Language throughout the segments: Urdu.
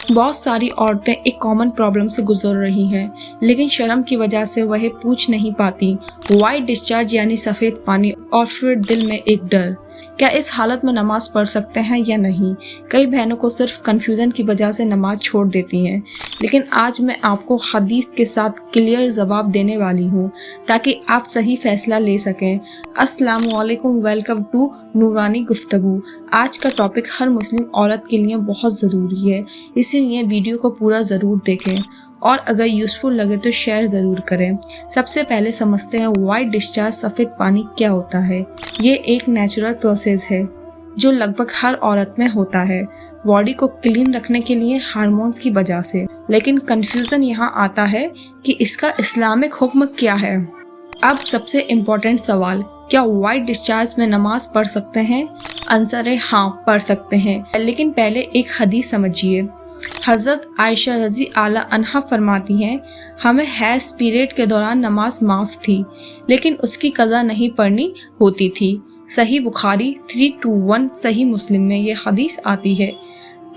بہت ساری عورتیں ایک کامن پرابلم سے گزر رہی ہیں، لیکن شرم کی وجہ سے وہ پوچھ نہیں پاتی۔ وائٹ ڈسچارج یعنی سفید پانی، اور پھر دل میں ایک ڈر، کیا اس حالت میں نماز پڑھ سکتے ہیں یا نہیں؟ کئی بہنوں کو صرف کنفیوژن کی وجہ سے نماز چھوڑ دیتی ہیں، لیکن آج میں آپ کو حدیث کے ساتھ کلیئر جواب دینے والی ہوں تاکہ آپ صحیح فیصلہ لے سکیں۔ السلام علیکم، ویلکم ٹو نورانی گفتگو۔ آج کا ٹاپک ہر مسلم عورت کے لیے بہت ضروری ہے، اسی لیے ویڈیو کو پورا ضرور دیکھیں، اور اگر یوزفل لگے تو شیئر ضرور کریں۔ سب سے پہلے سمجھتے ہیں وائٹ ڈسچارج سفید پانی کیا ہوتا ہے۔ یہ ایک نیچرل پروسیس ہے جو لگ بھگ ہر عورت میں ہوتا ہے، باڈی کو کلین رکھنے کے لیے ہارمونز کی وجہ سے۔ لیکن کنفیوژن یہاں آتا ہے کہ اس کا اسلامک حکم کیا ہے۔ اب سب سے امپورٹنٹ سوال، کیا وائٹ ڈسچارج میں نماز پڑھ سکتے ہیں؟ آنسر ہے ہاں، پڑھ سکتے ہیں، لیکن پہلے ایک حدیث سمجھیے۔ حضرت عائشہ رضی اللہ عنہا فرماتی ہیں، ہمیں حیض پیریڈ کے دوران نماز معاف تھی، لیکن اس کی قضا نہیں پڑھنی ہوتی تھی۔ صحیح بخاری 321، صحیح مسلم میں یہ حدیث آتی ہے۔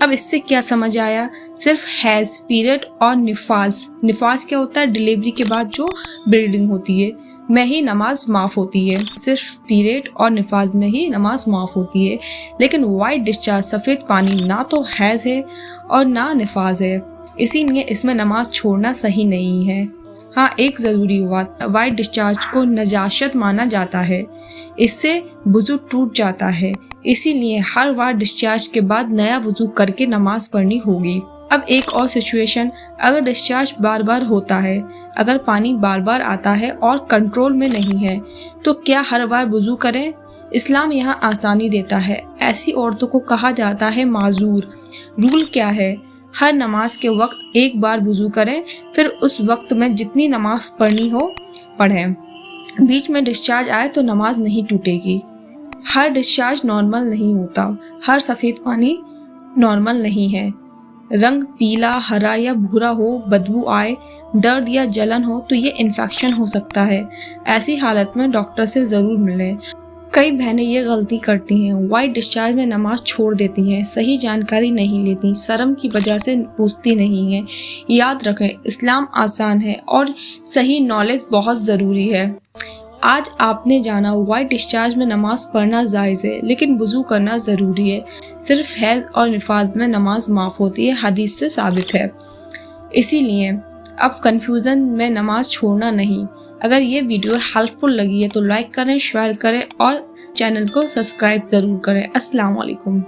اب اس سے کیا سمجھ آیا؟ صرف حیض پیریڈ اور نفاس کیا ہوتا ہے؟ ڈیلیوری کے بعد جو بلیڈنگ ہوتی ہے میں ہی نماز معاف ہوتی ہے، صرف پیریڈ اور نفاس میں ہی نماز معاف ہوتی ہے۔ لیکن وائٹ ڈسچارج سفید پانی نہ تو حیض ہے اور نہ نفاس ہے، اسی لیے اس میں نماز چھوڑنا صحیح نہیں ہے۔ ہاں، ایک ضروری بات، وائٹ ڈسچارج کو نجاست مانا جاتا ہے، اس سے وضو ٹوٹ جاتا ہے، اسی لیے ہر وائٹ ڈسچارج کے بعد نیا وضو کر کے نماز پڑھنی ہوگی۔ اب ایک اور سچویشن، اگر ڈسچارج بار بار ہوتا ہے، اگر پانی بار بار آتا ہے اور کنٹرول میں نہیں ہے، تو کیا ہر بار وضو کریں؟ اسلام یہاں آسانی دیتا ہے، ایسی عورتوں کو کہا جاتا ہے معذور۔ رول کیا ہے؟ ہر نماز کے وقت ایک بار وضو کریں، پھر اس وقت میں جتنی نماز پڑھنی ہو پڑھیں۔ بیچ میں ڈسچارج آئے تو نماز نہیں ٹوٹے گی۔ ہر ڈسچارج نارمل نہیں ہوتا، ہر سفید پانی نارمل نہیں ہے۔ رنگ پیلا، ہرا یا بھورا ہو، بدبو آئے، درد یا جلن ہو تو یہ انفیکشن ہو سکتا ہے۔ ایسی حالت میں ڈاکٹر سے ضرور ملیں۔ کئی بہنیں یہ غلطی کرتی ہیں، وائٹ ڈسچارج میں نماز چھوڑ دیتی ہیں، صحیح جانکاری نہیں لیتی، شرم کی وجہ سے پوچھتی نہیں ہیں۔ یاد رکھیں، اسلام آسان ہے اور صحیح نالج بہت ضروری ہے۔ آج آپ نے جانا وائٹ ڈسچارج میں نماز پڑھنا جائز ہے، لیکن وضو کرنا ضروری ہے۔ صرف حیض اور نفاس میں نماز معاف ہوتی ہے، حدیث سے ثابت ہے۔ اسی لیے اب کنفیوژن میں نماز چھوڑنا نہیں۔ اگر یہ ویڈیو ہیلپ فل لگی ہے تو لائک کریں، شیئر کریں اور چینل کو سبسکرائب ضرور کریں۔ السلام علیکم۔